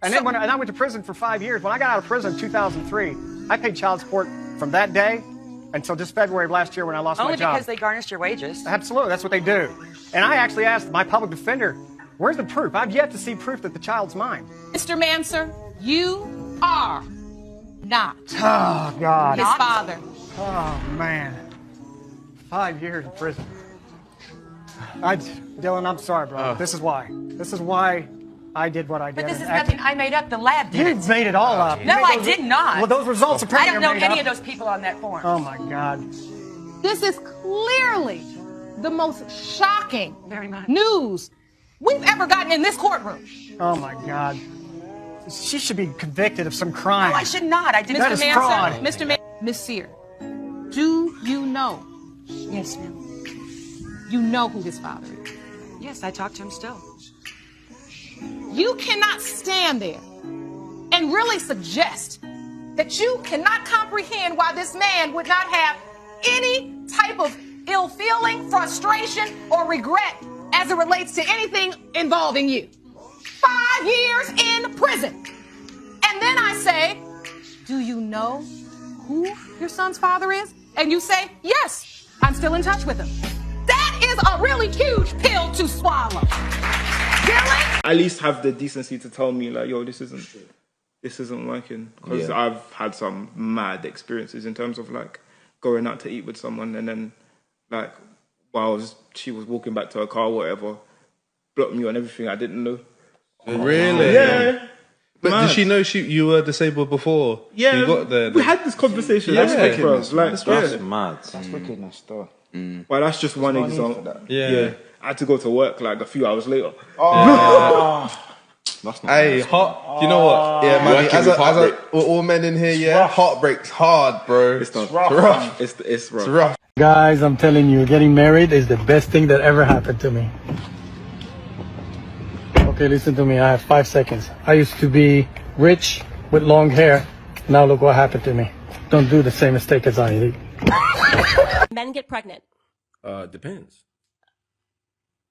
And then and I went to prison for 5 years. When I got out of prison in 2003, I paid child support from that day until just February of last year when I lost my job. Only because they garnished your wages. Absolutely, that's what they do. And I actually asked my public defender, where's the proof? I've yet to see proof that the child's mine. Mr. Manser, you are not Oh, God. his father. Oh, man. 5 years in prison. Dylan, I'm sorry, bro. This is why. This is why I did what I did. But this is nothing I made up. The lab did You it. made it all up. No, I did not. Well, those results I apparently don't know are made any up. of those people on that form. Oh, my God. This is clearly the most shocking Very much. news we've ever gotten in this courtroom. Oh, my God. She should be convicted of some crime. No, I should not. I didn't. That is fraud. Mr. Manser, Miss Sear, do you know? Yes, ma'am. You know who his father is. Yes, I talk to him still. You cannot stand there and really suggest that you cannot comprehend why this man would not have any type of ill feeling, frustration, or regret as it relates to anything involving you. 5 years in prison. And then I say, do you know who your son's father is? And you say, yes, I'm still in touch with him. That is a really huge pill to swallow. Dylan? At least have the decency to tell me, like, yo, this isn't working. Because I've had some mad experiences in terms of, like, going out to eat with someone and then, like, while she was walking back to her car or whatever, blocked me on everything I didn't know. Really? Yeah. But Mad. did she know you were disabled before you got there? We had this conversation. Yeah. That's mad. That's wickedness, though. Well, that's just one example. Yeah. I had to go to work like a few hours later. That's not Hey, nice. hot. You know what? Yeah, man. We're all men in here. Yeah, heartbreak's hard, bro. It's not rough. It's rough. It's rough. Guys, I'm telling you, getting married is the best thing that ever happened to me. Okay, listen to me. I have 5 seconds. I used to be rich with long hair. Now look what happened to me. Don't do the same mistake as I did. Men get pregnant. Depends.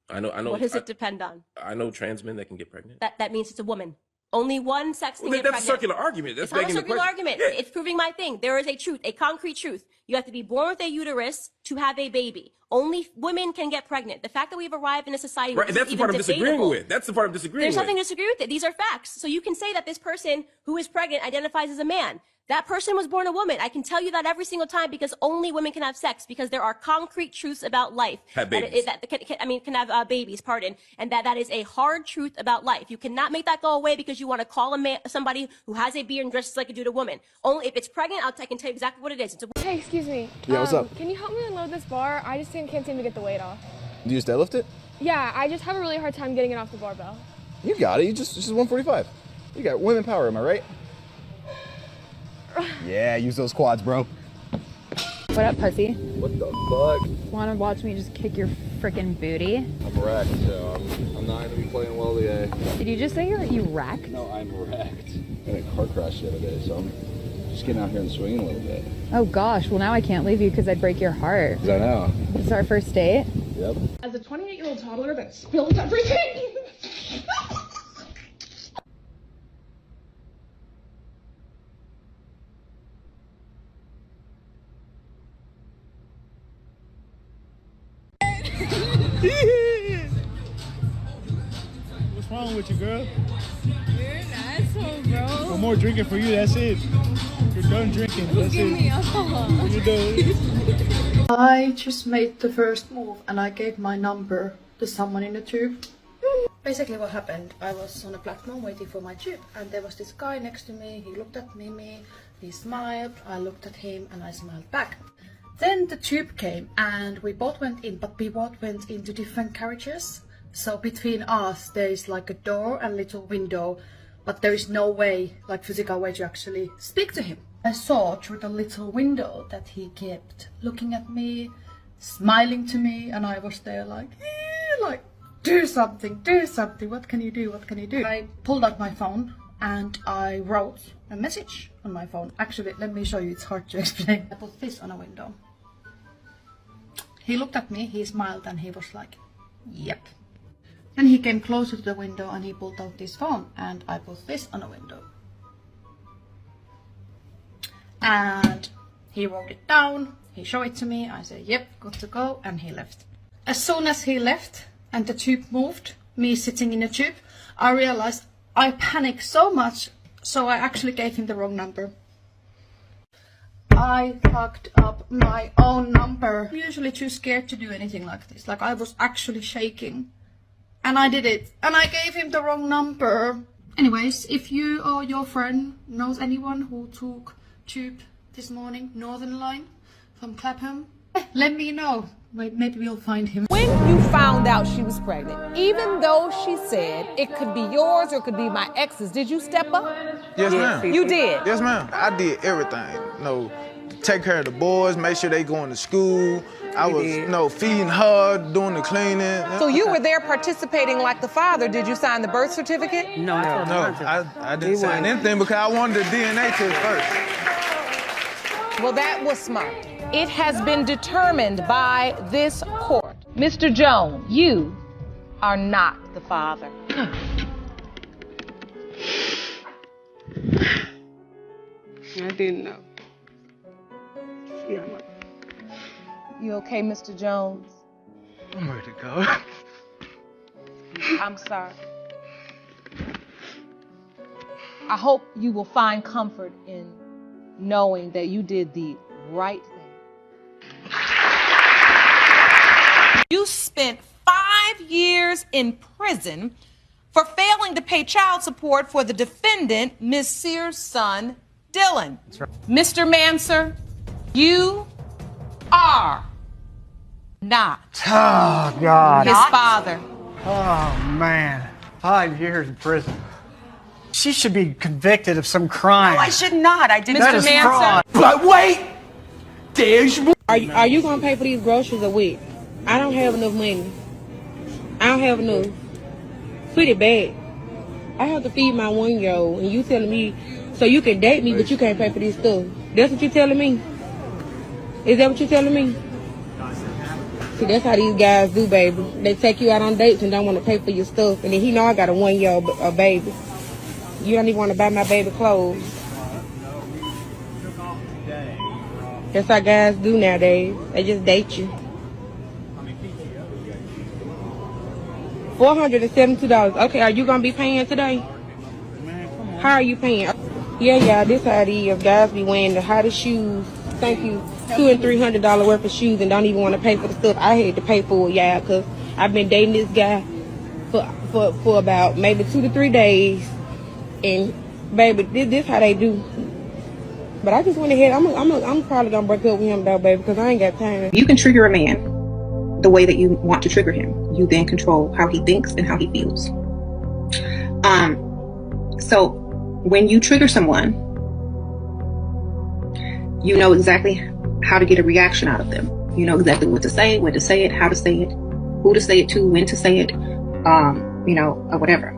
I know. What does it depend on? I know trans men that can get pregnant. That means it's a woman. Only one sex can get That's pregnant. a circular argument. That's It's not a begging the circular question. argument. Yeah. It's proving my thing. There is a truth, a concrete truth. You have to be born with a uterus to have a baby. Only women can get pregnant. The fact that we've arrived in a society where Right, and that's the part I'm disagreeing with. That's the part I'm disagreeing There's with. nothing to disagree with it. These are facts. So you can say that this person who is pregnant identifies as a man. That person was born a woman. I can tell you that every single time because only women can have sex because there are concrete truths about life. Have babies. Can have babies, pardon. And that is a hard truth about life. You cannot make that go away because you want to call a man, somebody who has a beard and dresses like a dude a woman. Only if it's pregnant, I can tell you exactly what it is. It's a Hey, excuse me. Yeah, what's up? Can you help me unload this bar? I just can't seem to get the weight off. Do you just deadlift it? Yeah, I just have a really hard time getting it off the barbell. You got it. You just 145. You got women power, am I right? Yeah, use those quads, bro. What up, pussy? What the fuck? Wanna watch me just kick your frickin' booty? I'm wrecked, so I'm not gonna be playing well today. Did you just say you wrecked? No, I'm wrecked. I had a car crash the other day, so I'm just getting out here and swinging a little bit. Oh gosh, well now I can't leave you because I'd break your heart. I know. This is our first date? Yep. As a 28-year-old toddler that spilled everything. What's wrong with you, girl? You're an asshole, bro. No more drinking for you, that's it. You're done drinking, that's it. What you doing? I just made the first move and I gave my number to someone in the tube. Basically what happened, I was on a platform waiting for my tube and there was this guy next to me, he looked at me, he smiled, I looked at him and I smiled back. Then the tube came and we both went in, but we both went into different carriages. So between us there is like a door and little window, but there is no way, like physical way to actually speak to him. I saw through the little window that he kept looking at me, smiling to me, and I was there like, do something, what can you do, what can you do? I pulled out my phone and I wrote a message on my phone. Actually, let me show you, it's hard to explain. I put this on a window. He looked at me, he smiled and he was like, yep. Then he came closer to the window and he pulled out his phone and I put this on the window. And he wrote it down, he showed it to me, I said, yep, good to go, and he left. As soon as he left and the tube moved, me sitting in the tube, I realized I panicked so much, so I actually gave him the wrong number. I fucked up my own number. I'm usually too scared to do anything like this. Like, I was actually shaking. And I did it. And I gave him the wrong number. Anyways, if you or your friend knows anyone who took tube this morning, Northern Line, from Clapham, let me know. Maybe we'll find him. When you found out she was pregnant, even though she said it could be yours or it could be my ex's, did you step up? Yes, ma'am. You did? Yes, ma'am. I did everything. You know, take care of the boys, make sure they going to school. I was, you know, feeding her, doing the cleaning. So you were there participating like the father. Did you sign the birth certificate? No, I didn't sign anything because I wanted the DNA test first. Well, that was smart. It has been determined by this court. Mr. Jones, you are not the father. I didn't know. Yeah. You okay, Mr. Jones? I'm ready to go. I'm sorry. I hope you will find comfort in knowing that you did the right thing. You spent 5 years in prison for failing to pay child support for the defendant, Ms. Sears' son, Dylan. That's right. Mr. Manser, you are not Oh, God. his father. Oh, man. 5 years in prison. She should be convicted of some crime. No, I should not. I didn't. That is fraud. But wait! Are you gonna pay for these groceries a week? I don't have enough money. I don't have enough. Pretty bad. I have to feed my 1-year-old, and you telling me so you can date me, but you can't pay for this stuff. That's what you telling me? Is that what you telling me? See, that's how these guys do, baby. They take you out on dates and don't want to pay for your stuff, and then he know I got a 1-year-old baby. You don't even want to buy my baby clothes. That's how guys do nowadays. They just date you. $472. Okay, are you gonna be paying today? How are you paying? Yeah, this how it is. Guys be wearing the hottest shoes. Thank you. $200 and $300 worth of shoes and don't even want to pay for the stuff I had to pay for, yeah, because I've been dating this guy for about maybe 2 to 3 days. And baby, this how they do. But I just went ahead. I'm probably gonna break up with him though, baby, because I ain't got time. You can trigger a man the way that you want to trigger him. You then control how he thinks and how he feels. So when you trigger someone, you know exactly how to get a reaction out of them. You know exactly what to say, when to say it, how to say it, who to say it to, when to say it, or whatever.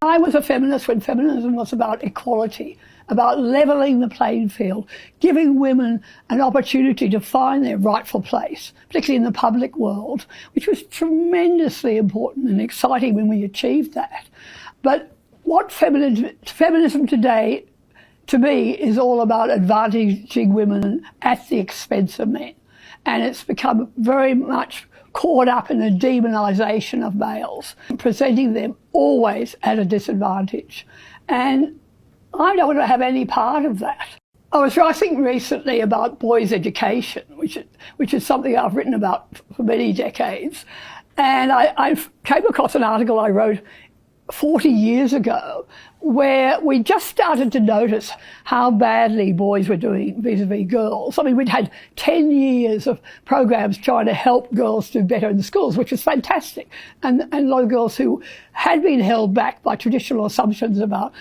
I was a feminist when feminism was about equality, about levelling the playing field, giving women an opportunity to find their rightful place, particularly in the public world, which was tremendously important and exciting when we achieved that. But what feminism today, to me, is all about advantaging women at the expense of men. And it's become very much caught up in the demonisation of males, presenting them always at a disadvantage. And I don't want to have any part of that. I was writing recently about boys' education, which is something I've written about for many decades. And I came across an article I wrote 40 years ago where we just started to notice how badly boys were doing vis-a-vis girls. I mean, we'd had 10 years of programs trying to help girls do better in the schools, which was fantastic. And a lot of girls who had been held back by traditional assumptions about,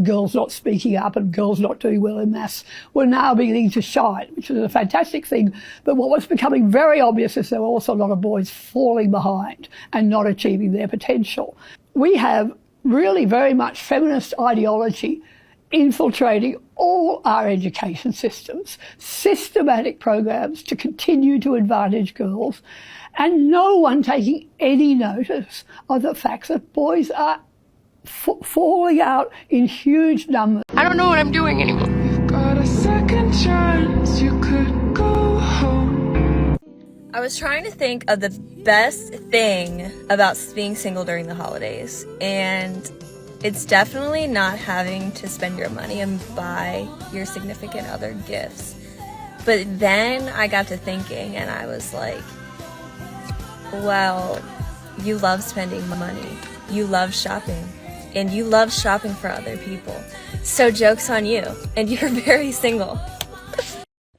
girls not speaking up and girls not doing well in maths were now beginning to shine, which was a fantastic thing. But what was becoming very obvious is there were also a lot of boys falling behind and not achieving their potential. We have really very much feminist ideology infiltrating all our education systems, systematic programs to continue to advantage girls, and no one taking any notice of the fact that boys are falling out in huge numbers. I don't know what I'm doing anymore. You've got a second chance, you could go home. I was trying to think of the best thing about being single during the holidays, and it's definitely not having to spend your money and buy your significant other gifts. But then I got to thinking, and I was like, well, you love spending money, you love shopping, and you love shopping for other people. So joke's on you, and you're very single.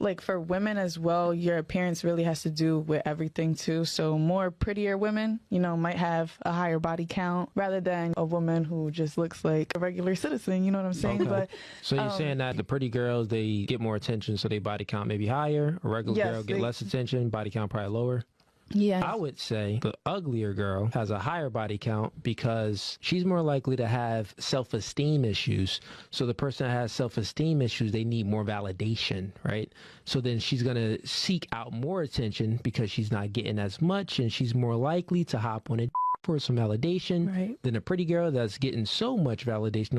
Like for women as well, your appearance really has to do with everything too. So more prettier women, you know, might have a higher body count rather than a woman who just looks like a regular citizen, you know what I'm saying? Okay. But so you're saying that the pretty girls, they get more attention, so their body count may be higher, a regular girl get less attention, body count probably lower? Yeah. I would say the uglier girl has a higher body count because she's more likely to have self-esteem issues. So the person that has self-esteem issues, they need more validation, right? So then she's going to seek out more attention because she's not getting as much, and she's more likely to hop on it for some validation than a pretty girl that's getting so much validation.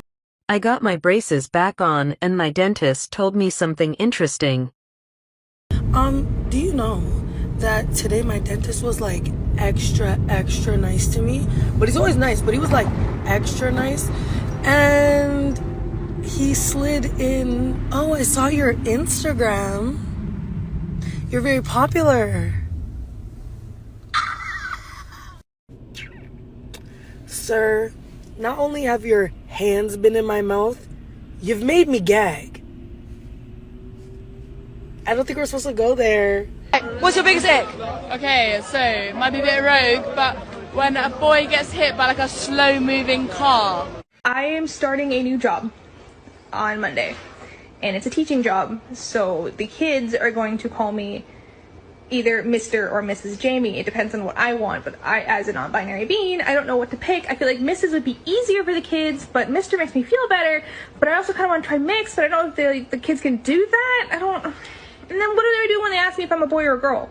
I got my braces back on and my dentist told me something interesting. Do you know that today my dentist was like extra nice to me? But he's always nice, but he was like extra nice. And he slid in, oh, I saw your Instagram. You're very popular. Sir, not only have your hands been in my mouth, you've made me gag. I don't think we're supposed to go there. What's your biggest ick? Okay, so it might be a bit rogue, but when a boy gets hit by like a slow-moving car. I am starting a new job on Monday, and it's a teaching job. So the kids are going to call me either Mr. or Mrs. Jamie. It depends on what I want, but I, as a non-binary being, I don't know what to pick. I feel like Mrs. would be easier for the kids, but Mr. makes me feel better. But I also kind of want to try mix, but I don't know if the kids can do that. I don't. And then what do they do when they ask me if I'm a boy or a girl?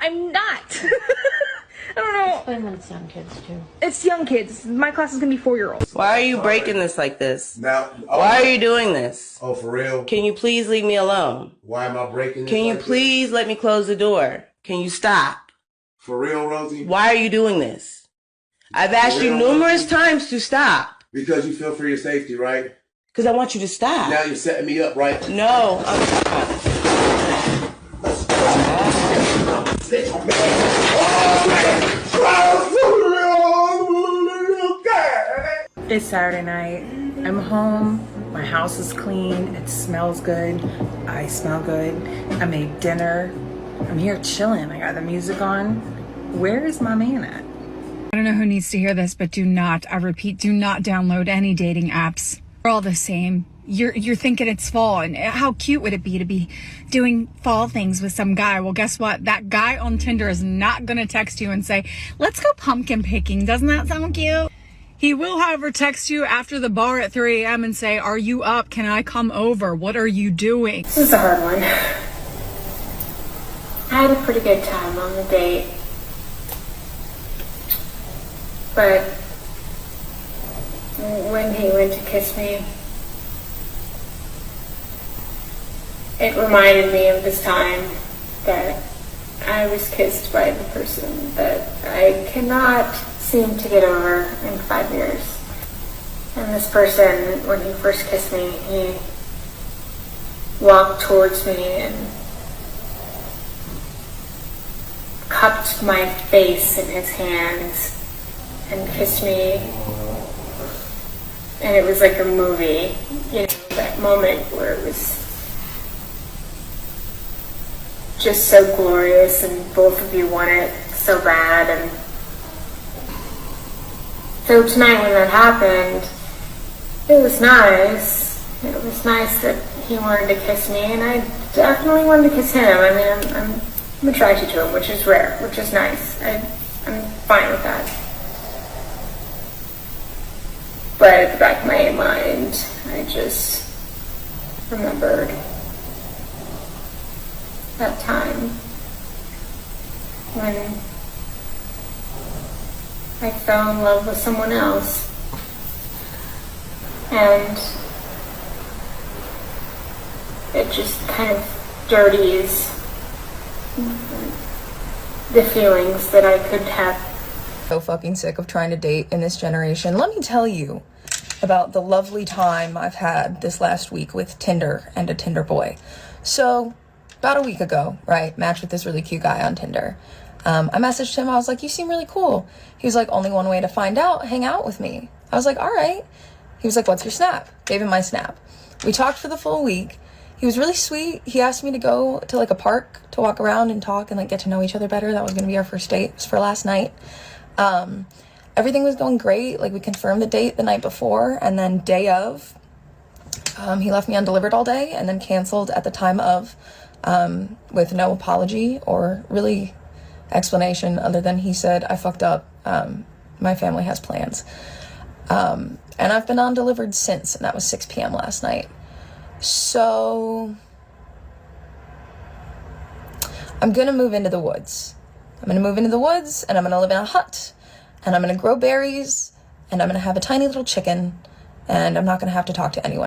I'm not. I don't know. Explain when it's young kids too. It's young kids. My class is going to be 4-year-olds. Why are you breaking this like this? Now, Why are you doing this? Oh, for real? Can you please leave me alone? Why am I breaking this? Can you like please let me close the door? Can you stop? For real, Rosie? Why are you doing this? I've asked you numerous times to stop. Because you feel for your safety, right? Because I want you to stop. Now you're setting me up, right? No, I'm not. It's Saturday night. I'm home. My house is clean. It smells good. I smell good. I made dinner. I'm here chilling. I got the music on. Where is my man at? I don't know who needs to hear this, but do not, I repeat, do not download any dating apps. They're all the same. You're thinking it's fall, and how cute would it be to be doing fall things with some guy? Well, guess what? That guy on Tinder is not going to text you and say, let's go pumpkin picking. Doesn't that sound cute? He will, however, text you after the bar at 3 a.m. and say, are you up? Can I come over? What are you doing? This is a hard one. I had a pretty good time on the date. But when he went to kiss me, it reminded me of this time that I was kissed by the person that I cannot seem to get over in 5 years. And this person, when he first kissed me, he walked towards me and cupped my face in his hands and kissed me. And it was like a movie, you know, that moment where it was just so glorious and both of you want it so bad. And so tonight when that happened, it was nice. It was nice that he wanted to kiss me, and I definitely wanted to kiss him. I mean, I'm attracted to him, which is rare, which is nice. I'm fine with that. But at the back of my mind, I just remembered that time when I fell in love with someone else, and it just kind of dirties the feelings that I could have. So fucking sick of trying to date in this generation. Let me tell you about the lovely time I've had this last week with Tinder and a Tinder boy. So about a week ago, right, matched with this really cute guy on Tinder. I messaged him. I was like, you seem really cool. He was like, only one way to find out, hang out with me. I was like, all right. He was like, what's your snap? Gave him my snap. We talked for the full week. He was really sweet. He asked me to go to like a park to walk around and talk and like get to know each other better. That was going to be our first date. It was for last night. Everything was going great. Like, we confirmed the date the night before, and then day of, he left me undelivered all day and then canceled at the time of, with no apology or really explanation other than he said, I fucked up. My family has plans. And I've been undelivered since, and that was 6 p.m. last night. So I'm going to move into the woods. I'm going to move into the woods, and I'm going to live in a hut, and I'm going to grow berries, and I'm going to have a tiny little chicken, and I'm not going to have to talk to anyone.